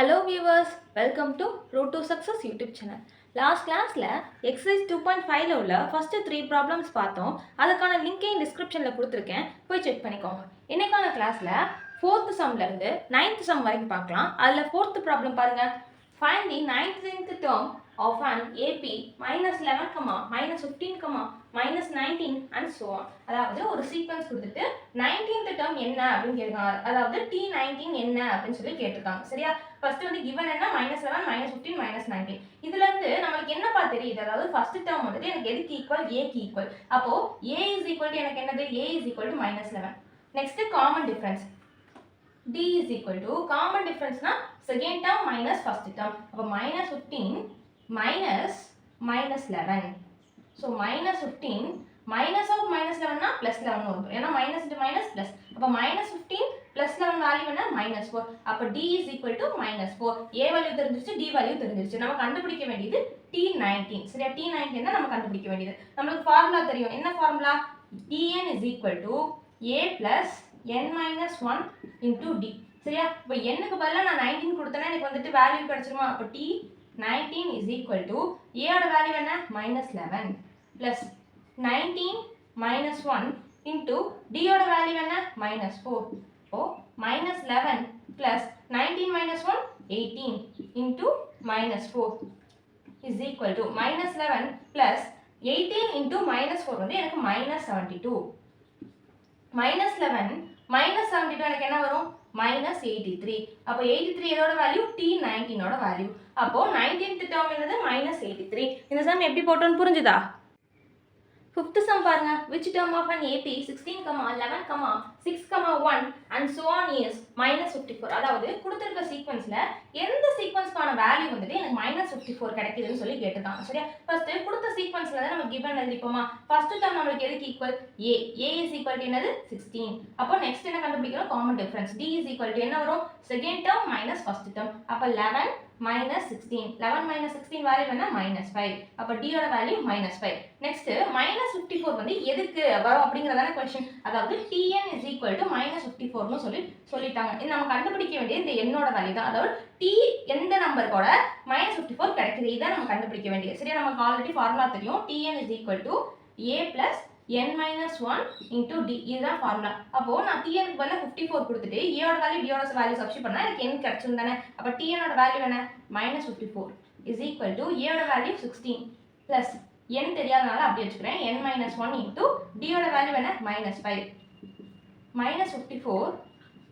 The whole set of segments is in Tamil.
Hello viewers, welcome to Road to Success YouTube channel. Last classல exercise 2.5ல உள்ள first 3 problems பார்த்தோம். அதுக்கான லிங்க் டிஸ்கிரிப்ஷன்ல கொடுத்திருக்கேன். போய் செக் பண்ணிக்கோங்க. இன்னைக்கான கிளாஸ்ல 4th sumல இருந்து 9th sum வரைக்கும் பார்க்கலாம். அதுல 4th problem பாருங்க. Find the 9th term of an AP minus 11, minus 15, minus 19 and so on. அதாவது ஒரு சீக்வென்ஸ் கொடுத்துட்டு 19th term என்ன அப்படின்னு கேட்காங்க. அதாவது T19 என்ன அப்படின்னு சொல்லி கேட்டிருக்காங்க. சரியா? ஃபர்ஸ்ட் வந்து given என்ன minus 11, minus 15, minus 19. இதுல இருந்து நமக்கு என்னப்பா தெரியுது? அதாவது ஃபர்ஸ்ட் டேர்ம் வந்துட்டு எனக்கு எதுக்கு ஈக்குவல்? A க்கு ஈக்குவல். அப்போ A is equal to எனக்கு என்னது? A is equal to minus 11. Next common difference. D is equal to common difference na second term minus first term. அப்போ minus 15 minus minus 11. So minus 15 minus of minus 11 na plus 11 வரும். ஏன்னா minus into minus plus. அப்போ minus 15 plus 11 வேல்யூ என்ன? minus 4. அப்போ D is equal to minus 4. A value தெரிஞ்சிருச்சு, D வேல்யூ தெரிஞ்சிருச்சு. நம்ம கண்டுபிடிக்க வேண்டியது T19. சரியா? T19 தான் நம்ம கண்டுபிடிக்க வேண்டியது. நமக்கு ஃபார்முலா தெரியும். என்ன formula? Tn is equal to A plus n minus 1 into d. சரியா? இப்போ n க்கு பதிலா நான் 19 கொடுத்தேன்னா எனக்கு வந்துட்டு வேல்யூ கிடைச்சிருமா? அப்போ T19 is equal to A ஓட வேல்யூ என்ன? minus 11 plus 19 minus 1 into d ஓட வேல்யூ என்ன? minus 4. அப்போ minus 11 plus 19 minus 1 18 into minus 4 is equal to minus 11 plus 18 into minus 4 வந்து எனக்கு minus 72. minus 11 minus 72 எனக்கு என்ன வரும்? minus 83. அப்போ 83 எதோட வேல்யூ? T19 ஓட வேல்யூ. அப்போ 19th term என்னது? minus 83. இந்த சம் எப்படி போட்டோன்னு புரிஞ்சுதா? 5th sum பாருங்க. Which term of an AP 16, 11, 6, 1 and so on is minus 54. அதாவது கொடுத்திருக்க சீக்வென்ஸ்ல எந்த சீக்வென்ஸ்க்கான வேல்யூ வந்துட்டு எனக்கு minus 54 கிடைக்குதுன்னு சொல்லி கேட்டிருக்காங்க. சரியா? ஃபர்ஸ்ட் கொடுத்த சீக்வென்ஸ்ல தான் நம்ம given எழுதிப்போமா? ஃபர்ஸ்ட் டேர்ம் நமக்கு எதுக்கு equal? A. A is equal to என்னது? 16. அப்போ நெக்ஸ்ட் என்ன கண்டுபிடிக்கணும்? Common difference. D is equal to என்ன வரும்? Second term minus first term. அப்போ 11 minus 16. 11 minus 16 வேல்யூ என்ன? minus 5. அப்போ D ஓட வேல்யூ minus 5. நெக்ஸ்ட் minus 54 வந்து எதுக்கு வரும் அப்படிங்கறதான क्वेश्चन. அதாவது Tn is equal to minus 54 னு சொல்லிட்டாங்க. இது நம்ம கண்டுபிடிக்க வேண்டியது இந்த n ஓட வேல்யூ தான். அதாவது T எந்த நம்பரோட minus 54 கிடைக்குது இதான் நம்ம கண்டுபிடிக்க வேண்டியது. சரியா? நமக்கு ஆல்ரெடி ஃபார்முலா தெரியும். Tn is equal to A plus n minus 1 into d. இதுதான் ஃபார்முலா. அப்போ நான் Tn க்கு பதிலா 54 கொடுத்துட்டு A ஓட வேல்யூ D ஓட வேல்யூ சப்ஸ்டிட்யூட் பண்ணா எனக்கு n கிடைச்சிரும் தானே. அப்ப Tn ஓட வேல்யூ என்ன? minus 54 is equal to A ஓட வேல்யூ 16 plus n தெரியாதனால அப்படியே வச்சுக்கிறேன். n minus 1 into D ஓட வேல்யூ என்ன? minus 5. minus 54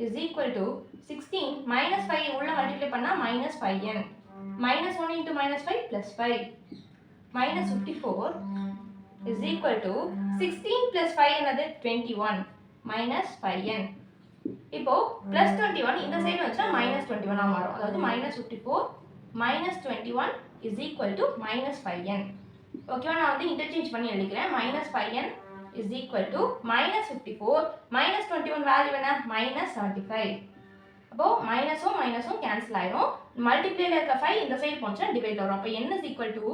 is equal to 16 minus 5 உள்ள மல்டிப்ளை பண்ணா minus 5n. minus 1 into minus 5 plus 5. minus 54 is equal to 16 plus 5 என்னது? 21 minus 5n. இப்போ plus 21 இந்த சைடு வச்சா minus 21 ஆ மாறும். அதாவது minus 54 minus 21 is equal to minus 5n. ஓகேவா? நான் வந்து இன்டர்சேஞ்ச் பண்ணி எழுதிக்கிறேன். minus 5n is equal to minus 54 minus 21 value என்ன? minus 75. அப்போ மைனஸும் மைனஸும் கேன்சல் ஆயிடும். மல்டிப்ளைல இருக்க 5 இந்த சைடு போச்சுன்னா டிவைட் வரும். அப்போ n is equal to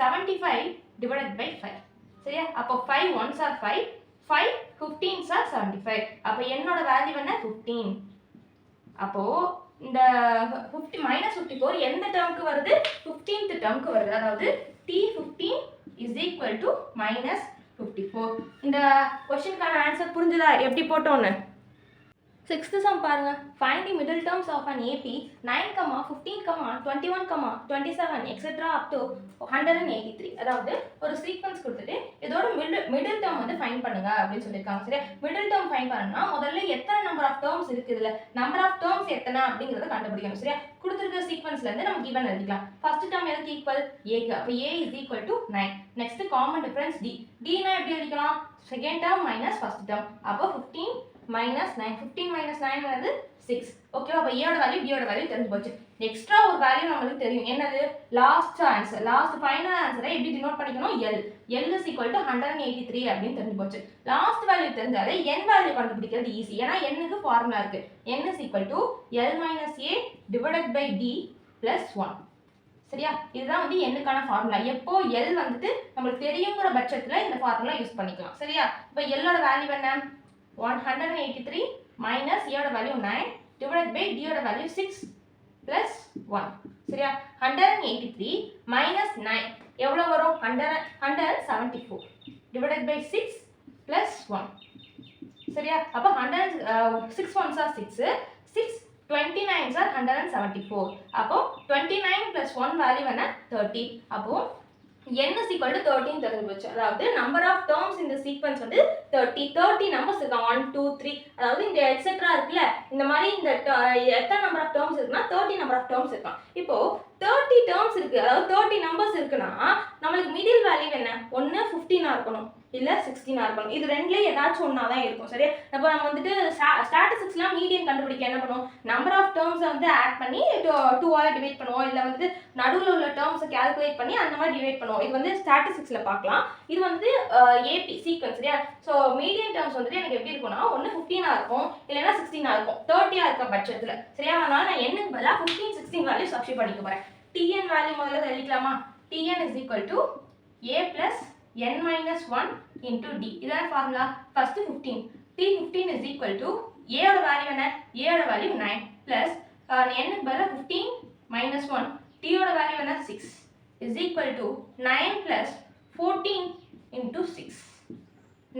75 divided by 5. சரியா? அப்போ 5 1s are 5, 5 15s are 75. அப்போ என்னோட வேல்யூ என்ன? 15. அப்போ இந்த minus 54 எந்த டேர்முக்கு வருது? 15th டேர்முக்கு வருது. அதாவது T15 is equal to minus 54. இந்த क्वेश्चनக்கான ஆன்சர் புரிஞ்சுதா எப்படி போட்டோம்னு? 6th sum பாருங்க. Find the middle terms of an AP 9, 15, 21, 27 etc. up to 183. அதாவது ஒரு சீக்வென்ஸ் கொடுத்துட்டு இதோட மிடில் டேர்ம் வந்து ஃபைண்ட் பண்ணுங்க அப்படின்னு சொல்லிருக்காங்க. சரியா? மிடில் டேர்ம் ஃபைண்ட் பண்ணனும்னா முதல்ல எத்தனை நம்பர் ஆஃப் டேர்ம்ஸ் இருக்கு இதுல? நம்பர் ஆஃப் டேர்ம்ஸ் எத்தனை அப்படிங்கறத கண்டுபிடிக்கணும். சரியா? கொடுத்திருக்க சீக்வென்ஸ்ல இருந்து நம்ம given எழுதிக்கலாம். ஃபர்ஸ்ட் டேர்ம் எதுக்கு ஈக்குவல்? A க்கு. அப்ப A is equal to 9. Next common difference D. D னா எப்படி எழுதிக்கலாம்? Second term minus first term. அப்போ 15 minus 9. 15 minus 9 என்னது? 6. ஓகேவா? அப்ப A ஓட வேல்யூ D ஓட வேல்யூ தெரிஞ்சு போச்சு. எக்ஸ்ட்ரா ஒரு வேல்யூ நமக்கு தெரியும். என்னது? Last answer. லாஸ்ட் ஃபைனல் ஆன்சரை எப்படி டினோட் பண்ணிக்கணும்? L. L is equal to 183 அப்படின்னு தெரிஞ்சு போச்சு. லாஸ்ட் வேல்யூ தெரிஞ்சாலே n வேல்யூ கண்டுபிடிக்கிறது ஈஸி. ஏன்னா n க்கு ஃபார்முலா இருக்கு. n is equal to L minus A divided by D plus 1. சரியா? இதுதான் வந்து n க்கான ஃபார்முலா. எப்போ L வந்துட்டு நமக்கு தெரியுங்கிற பட்சத்துல இந்த ஃபார்முலா யூஸ் பண்ணிக்கலாம். சரியா? இப்போ L ஓட வேல்யூ என்ன? 183 minus A ஓட வேல்யூ 9 divided by D ஓட வேல்யூ 6 plus 1 சரியா 183 minus 9 எவ்வளோ வரும் 174 divided by 6 plus 1 சரியா அப்போ 6 ones are 6 29s are 174 அப்போ 29 plus 1 value என்ன 30 அப்போ n is equal to 13 தெரிஞ்சு போச்சு அதாவது number of terms in the sequence வந்து 30 numbers இருக்கு 1 2 3 அதாவது இந்த எக்ஸெட்ரா இருக்குல்ல இந்த மாதிரி இந்த எத்தனை நம்பர் ஆஃப் டேர்ம்ஸ் இருக்குன்னா 30 நம்பர் ஆஃப் டேர்ம்ஸ் இருக்கும் இப்போ 30 டேர்ம்ஸ் இருக்கு அதாவது 30 நம்பர்ஸ் இருக்குன்னா நம்மளுக்கு மிடில் வேல்யூ என்ன ஒன்று 15 இருக்கணும் இல்லை 16 இருக்கணும் இது ரெண்டுலேயே ஏதாச்சும் ஒன்றா தான் இருக்கும் சரியா அப்போ நம்ம வந்துட்டு ஸ்டாட்டிஸ்டிக்ஸ்லாம் மீடியன் கண்டுபிடிக்க என்ன பண்ணுவோம் நம்பர் ஆஃப் டேர்ம்ஸை வந்து ஆட் பண்ணி 2ஆல் டிவைட் பண்ணுவோம் இல்லை வந்துட்டு நடுவில் உள்ள டேர்ம்ஸை கால்குலேட் பண்ணி அந்த மாதிரி டிவைட் பண்ணுவோம் இது வந்து ஸ்டாட்டிஸ்டிக்ஸில் பார்க்கலாம் இது வந்து ஏபி சீக்வன்ஸ் சரியா ஸோ மீடியன் டேர்ம்ஸ் வந்துட்டு எனக்கு எப்படி இருக்கும்னா ஒன்று 15 இருக்கும் இல்லைன்னா 16 இருக்கும் 30 இருக்க பட்சத்தில் சரியா அதனால நான் என்னக்கு பதிலாக 15 16 வேல்யூ சப்ஸ்டிட் பண்ணிக்க போகிறேன் tn வேல்யூ முதல்ல எழுதிக்கலாமா tn is equal to a plus n minus 1 into d இதான் formula first 15 t15 is equal to a ஓட வேல்யூ என்ன a ஓட வேல்யூ 9 plus n க்கு பதிலா 15 minus 1 t ஓட வேல்யூ என்ன 6 is equal to 9 plus 14 into 6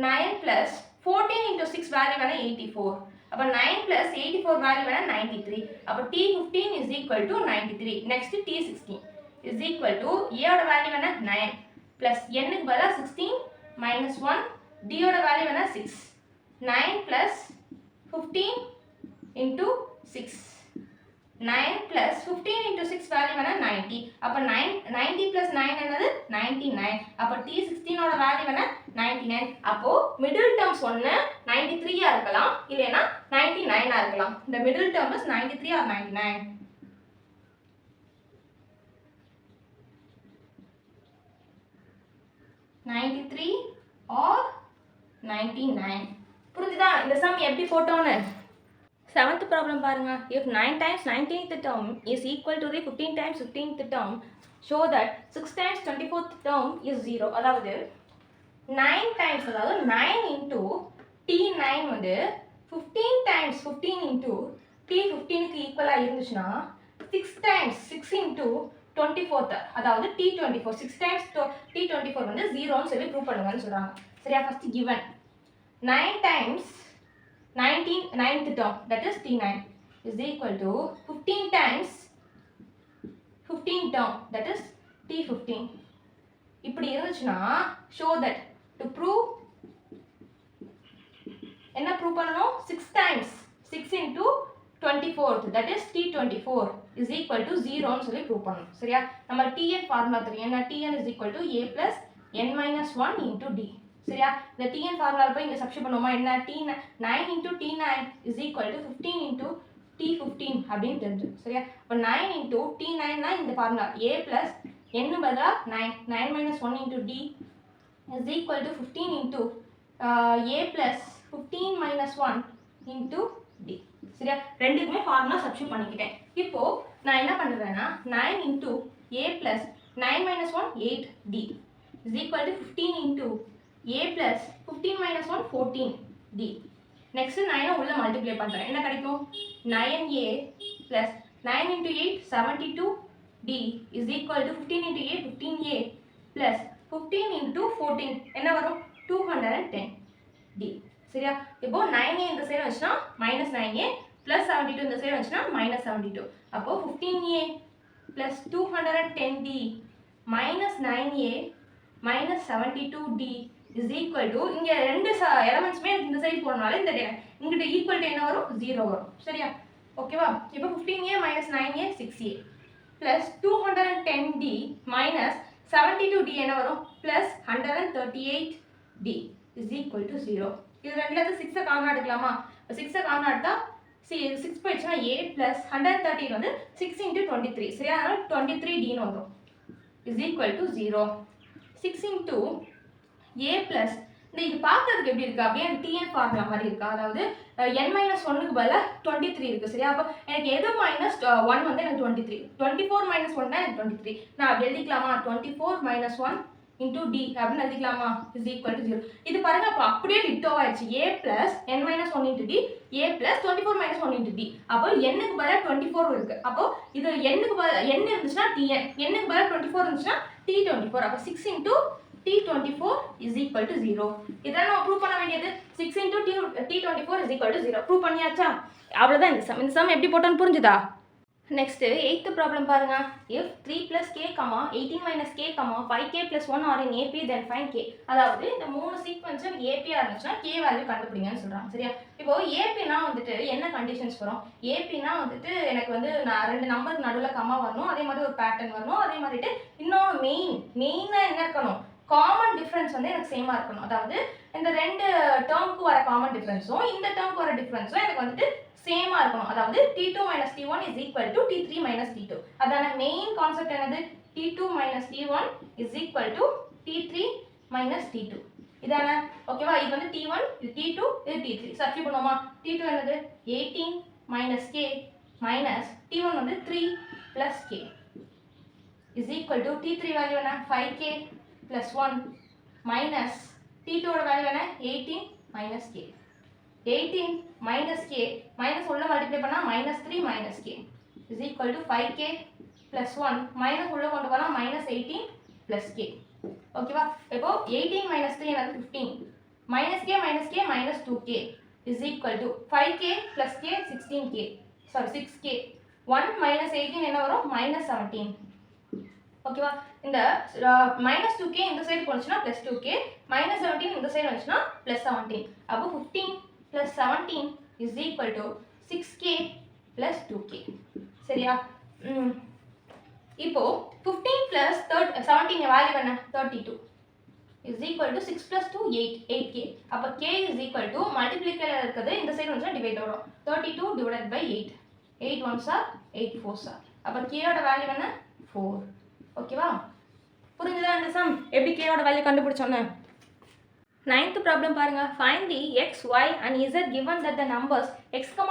9 plus 14 into 6 value என்ன 84 அப்ப 9 plus 84 வேல்யூ என்ன 93 அப்ப t15 is equal to 93 next t16 is equal to a ஓட வேல்யூ என்ன 9 plus n க்கு பதிலா 16 minus 1 d ஓட வேல்யூ என்ன 6 9 plus 15 into 6 9 plus 15 into 6 value என்ன 90 அப்ப 90 plus 9 என்னது 99 அப்ப t16 ஓட வேல்யூ என்ன 99 அப்போ மிடில் டேர்ம்ஸ் ஒன்னு 93 ஆ இருக்கலாம் இல்லனா 99 ஆ இருக்கலாம் the middle term is 93 or 99 93 or 99 புரிஞ்சுதா இந்த சம் எப்படி போட்டோம்னு 7th problem பாருங்க if 9 times 19th term is equal to the 15 times 15th term show that 6 times 24th term is 0 அதாவது 9 times அதாவது 9 into t9 வந்து 15 times 15 into t15 க்கு ஈக்குவலா இருந்துச்சுனா 6 times 6 into 24th அதாவது t24 6 times t24 வந்து 0 ன்னு சொல்லி ப்ரூவ் பண்ணுங்கன்னு சொல்றாங்க சரியா first given 9 times 9th term that is t9 is equal to 15 times 15 term that is t15 இப்படி இருந்துச்சுனா show that to prove என்ன ப்ரூவ் பண்ணனும் 6 times 6 into 24th that is t24 is equal to 0 ன்னு சொல்லி ப்ரூவ் பண்ணனும் சரியா நம்ம tn ஃபார்முலா தெரியும் என்ன tn is equal to a plus n minus 1 into d சரியா இந்த tn ஃபார்முலால போய் இங்க சப்ஸ்டிட்யூட் பண்ணுவோமா என்ன t9 into t9 is equal to 15 into t15 அப்படினு தெரிஞ்சு சரியா அப்ப 9 into t9 னா இந்த ஃபார்முலா a plus n பதிலா 9 minus 1 into d is equal to 15 into a plus 15 minus 1 into d சரியா ரெண்டுக்குமே ஃபார்முலா சப்ஸ்டிட்யூட் பண்ணிக்கிட்டேன் இப்போ நான் என்ன பண்றேன்னா 9 into a plus 9 minus 1 8d is equal to 15 into a plus 15 minus 1 14d next 9 உள்ள மல்டிப்ளை பண்றேன் என்ன கிடைக்கும் 9a plus 9 into 8 72d is equal to 15 into a 15a plus 15 into 14 என்ன வரும் 210d சரியா இப்போ 9a இந்த சைடு வந்துச்சுனா -9a plus 72 இந்த சைடு வந்துச்சுனா -72 அப்போ 15a plus 210d minus 9a minus 72d is equal to இங்க ரெண்டு எலிமெண்ட்ஸ்மே இந்த சைடு போறனால இந்த இங்கிட்ட ஈக்குவல் டு என்ன வரும் 0 வரும் சரியா ஓகேவா இப்போ 15a minus 9a 6a plus 210d minus 72d என்ன வரும் plus 138d is equal to 0 இது ரெண்டுல இருந்து 6 காமனா எடுக்கலாமா 6 காமனா எடுத்தா 6 போயிடுச்சுனா a plus 130 வந்து 6 into 23 சரியா அதனால 23d ன்னு வரும் is equal to 0 6 into a plus இது பார்க்கிறதுக்கு எப்படி இருக்கு அப்படியே tn ஃபார்முலா மாதிரி இருக்கா அதாவது n 1 க்கு பதிலா 23 இருக்கு சரியா அப்ப எனக்கு எது -1 வந்து எனக்கு 23 24 - 1 தான் எனக்கு 23 நான் அப்படி எழுதிக்கலாமா 24 - 1 இன்டூ டி அப்படின்னு எழுதிக்கலாமா இஸ் ஈக்குவல் டு 0. இது பாருங்க அப்போ அப்படியே டிட்டோ ஆயிடுச்சு. a plus n minus 1 into D a plus 24 minus 1 into D. அப்போ n-க்கு பதிலாக 24 இருக்கு. அப்போ இது n-க்கு பதிலாக n இருந்துச்சுன்னா tn, n-க்கு பதிலாக 24 இருந்துச்சுன்னா t24. அப்போ 6 into t24 is equal to 0. இதான் நம்ம ப்ரூவ் பண்ண வேண்டியது. 6 into t24 is equal to 0. Prove பண்ணியாச்சா? அவ்வளோதான் இந்த சம். இந்த சம் எப்படி போட்டோன்னு புரிஞ்சுதா? நெக்ஸ்ட் 8th ப்ராப்ளம் பாருங்க. if 3 plus k, 18 minus k, 5k plus 1 are in AP then find k. அதாவது இந்த மூணு சீக்வென்ஸும் AP இருந்துச்சுன்னா k வேல்யூ கண்டுபிடிங்கன்னு சொல்றாங்க. சரியா? இப்போ APனா வந்துட்டு என்ன கண்டிஷன்ஸ் வரும்? APனா வந்துட்டு எனக்கு வந்து நான் ரெண்டு நம்பருக்கு நடுவில் கமா வரணும், அதே மாதிரி ஒரு பேட்டர்ன் வரணும், அதே மாதிரிட்டு இன்னொன்று மெயினாக என்ன இருக்கணும்? காமன் டிஃப்ரென்ஸ் வந்து எனக்கு சேமாக இருக்கணும். அதாவது இந்த ரெண்டு டேர்முக்கு வர காமன் டிஃப்ரென்ஸும் இந்த டேர்முக்கு வர டிஃப்ரென்ஸும் எனக்கு வந்துட்டு சேமாக இருக்கணும். அதாவது t2 minus t1 is equal to t3 minus t2. அதான மெயின் கான்செப்ட் என்னது? t2 minus t1 is equal to t3 minus t2. இதான ஓகேவா? இது வந்து t1, இது t2, இது t3. சப்ஸ்டிட்யூட் பண்ணுவோமா? t2 என்னது? 18 minus k minus t1 வந்து 3 plus k is equal to t3 value என்ன? 5k plus 1 minus t2 ஓட வேல்யூ என்ன? 18 minus k. 18 minus k minus உள்ள மல்டிப்ளை பண்ணா minus 3 minus k is equal to 5k plus 1 minus உள்ள கொண்டு போனா minus 18 plus k. ஓகேவா? இப்போ 18 minus 3 என்னது? 15 minus k minus 2k is equal to 5k plus k 16k. sorry 6k. 1 minus 18 என்ன வரும்? minus 17. ஓகேவா? இந்த minus 2k இந்த சைடு போனுச்சுனா plus 2k, minus 17 இந்த சைடு வந்துச்சுனா plus 17. அப்போ 15 plus 17 is equal to 6k plus 2k. சரியா? இப்போ 15 plus 17 வேல்யூ என்ன? 32 is equal to 6 plus 2 8k. அப்போ k is equal to மல்டிப்ளிகேல இருக்குது இந்த சைடு வந்துச்சுனா டிவைட் வரும். 32 divided by 8. 8 ones are 8 fours are. அப்போ k ஓட வேல்யூ என்ன? 4. ஓகேவா? புரிஞ்சுதா இந்த சம்? எப்படி k ஓட வேல்யூ கண்டுபிடிச்சோன்னு? 9th ப்ராப்ளம் பாருங்க. find the x, y and z given that the numbers x, 10,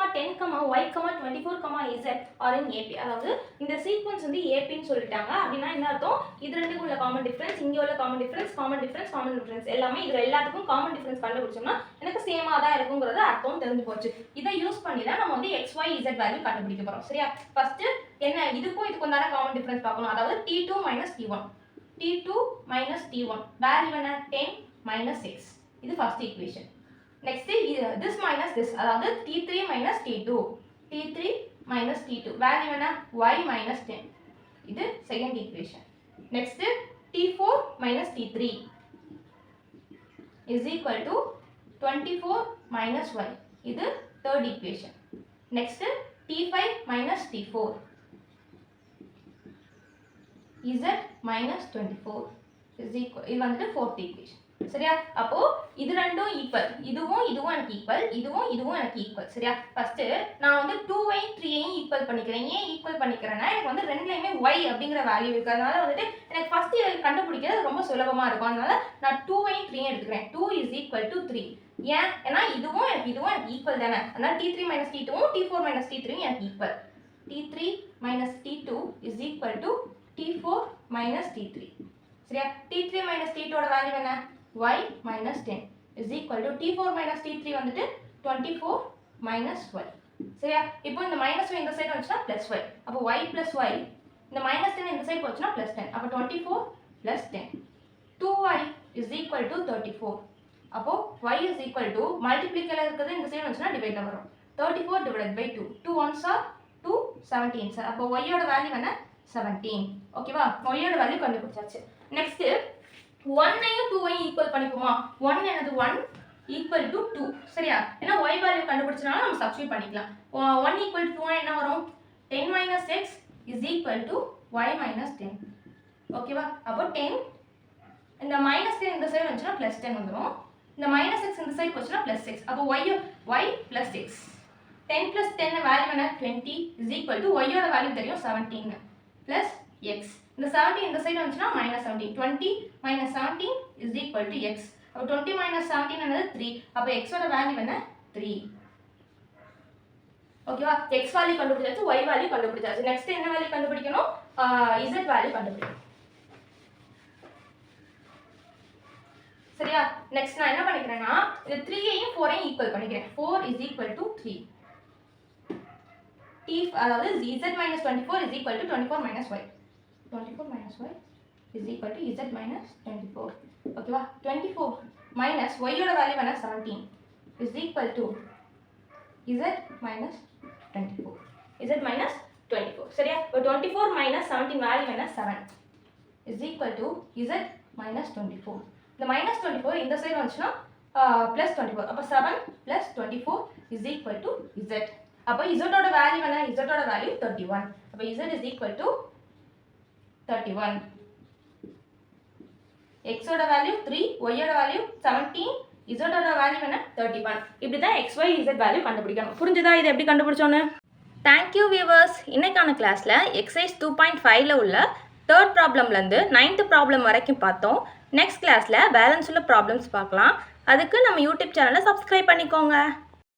y, 24, z are in AP. அதாவது இந்த சீக்வென்ஸ் வந்து AP ன்னு சொல்லிட்டாங்க. அப்படின்னா என்ன அர்த்தம்? இது ரெண்டுக்கும் உள்ள காமன் டிஃபரன்ஸ், இங்க உள்ள காமன் டிஃபரன்ஸ் எல்லாமே இதுல எல்லாத்துக்கும் காமன் டிஃபரன்ஸ் கண்டுபிடிச்சோம்னா எனக்கு சேமா தான் இருக்குங்கிறது அர்த்தம் தெரிஞ்சு போச்சு. இதை யூஸ் பண்ணி தான் நம்ம வந்து x, y, z வேல்யூ கண்டுபிடிக்க போறோம். சரியா? ஃபர்ஸ்ட் என்ன இதுக்கும் தான காமன் டிஃபரன்ஸ் பார்க்கணும். அதாவது t2 minus t1. t2 minus t1 value என்ன? 10 minus 6. இது first equation. Next this minus this, அதாவது t3 minus t2. t3 minus t2 value என்ன? y minus 10. இது second equation. Next t4 minus t3 is equal to 24 minus y. இது third equation. Next t5 minus t4 z minus 24 is equal, இது வந்து fourth equation. சரியா? அப்போ இது ரெண்டும் ஈக்குவல், இதுவும் எனக்கு ஈக்குவல், இதுவும் எனக்கு ஈக்குவல். சரியா? ஃபர்ஸ்ட் நான் வந்து 2y 3ஐயும் ஈக்குவல் பண்ணிக்கிறேன். ஏன் ஈக்குவல் பண்ணிக்கிறேன்னா எனக்கு வந்து ரெண்டுலயுமே y அப்படிங்கிற வேல்யூ இருக்கு. அதனால வந்துட்டு எனக்கு ஃபர்ஸ்ட் கண்டுபிடிக்கிறது ரொம்ப சுலபமா இருக்கும். அதனால நான் 2y 3 எடுத்துக்கிறேன். 2 is equal to 3. ஏன்? ஏன்னா இதுவும் எனக்கு ஈக்குவல் தானே. அதனால t3 minus t2வும் t4 minus t3வும் எனக்கு equal. t3 minus t2 is equal to t4 minus t3. சரியா? t3 minus t2 ஓட வேல்யூ என்ன? y minus 10 is equal to t4 minus t3 வந்துட்டு 24 minus y. சரியா? இப்போ இந்த minus y இந்த சைடு வந்துச்சுனா plus y. அப்போ y plus y, இந்த minus 10 இந்த சைடு போச்சுனா plus 10. அப்போ 24 plus 10. 2y is equal to 34. அப்போ y is equal to மல்டிப்ளிகேல இருக்குது இந்த சைடு வந்துச்சுனா டிவைட்ல வரும். 34 divided by 2. 2 ones are 2 17 sir. அப்போ y ஓட வேல்யூ என்ன? 17. ஓகேவா? y ஓட வேல்யூ கண்டுபிடிச்சாச்சு. Next 1ஐயும் 2ஐயும் equal பண்ணிப்போமா? 1 என்னது? 1 equal to 2. சரியா? ஏன்னா y வேல்யூ கண்டுபிடிச்சனால நம்ம சப்ஸ்டிட்யூட் பண்ணிக்கலாம். 1 equal to 2 என்ன வரும்? 10 minus x is equal to y minus 10. ஓகேவா? அப்போ 10 இந்த minus 10 இந்த சைடு வந்துச்சுனா plus 10 வந்துரும். இந்த minus x இந்த சைடு போச்சுனா plus 6. அப்போ y plus 6. 10 plus 10 வேல்யூ என்ன? 20 is equal to y ஓட வேல்யூ தெரியும் 17 plus x. இந்த 17 இந்த சைடு வந்துச்சுனா minus 17. 20 minus 17 is equal to x. அப்போ 20 minus 17 என்னது? 3. அப்போ x ஓட வேல்யூ என்ன? 3. ஓகேவா? x வேல்யூ கண்டுபிடிச்சாச்சு, y வேல்யூ கண்டுபிடிச்சாச்சு. நெக்ஸ்ட் என்ன வேல்யூ கண்டுபிடிக்கணும்? z வேல்யூ கண்டுபிடிக்கணும். சரியா? நெக்ஸ்ட் நான் என்ன பண்ணிக்கிறேன்னா இது 3ஐயும் 4ஐயும் ஈக்குவல் பண்ணிக்கிறேன். 4 is equal to 3. அதாவது z minus 24 is equal to 24 minus y. 24 minus y is equal to z minus 24. ஓகேவா? 24 minus y யோட வேல்யூ என்ன 17 is equal to z minus 24. z minus 24. சரியா? இப்போ 24 minus 17 வேல்யூ என்ன 7 is equal to z minus 24. இந்த minus 24 இந்த சைடு வந்துச்சுன்னா plus 24. அப்போ 7 plus 24 is equal to z. அப்போ z ஓட வேல்யூ என்ன? z ஓட வேல்யூ 31. அப்போ z is equal to 31. x ஓட வேல்யூ 3, y ஓட வேல்யூ 17, z ஓட வேல்யூ என்ன 31. இப்படி தான் x, y, z வேல்யூ கண்டுபிடிக்கணும். புரிஞ்சுதா இது எப்படி கண்டுபிடிச்சோன்னு? Thank you viewers. இன்னைக்கான கிளாஸில் எக்ஸசைஸ் 2.5ல உள்ள 3rd ப்ராப்ளம்லேருந்து 9th ப்ராப்ளம் வரைக்கும் பார்த்தோம். நெக்ஸ்ட் கிளாஸில் பேலன்ஸ் உள்ள ப்ராப்ளம்ஸ் பார்க்கலாம். அதுக்கு நம்ம யூடியூப் சேனலை சப்ஸ்கிரைப் பண்ணிக்கோங்க.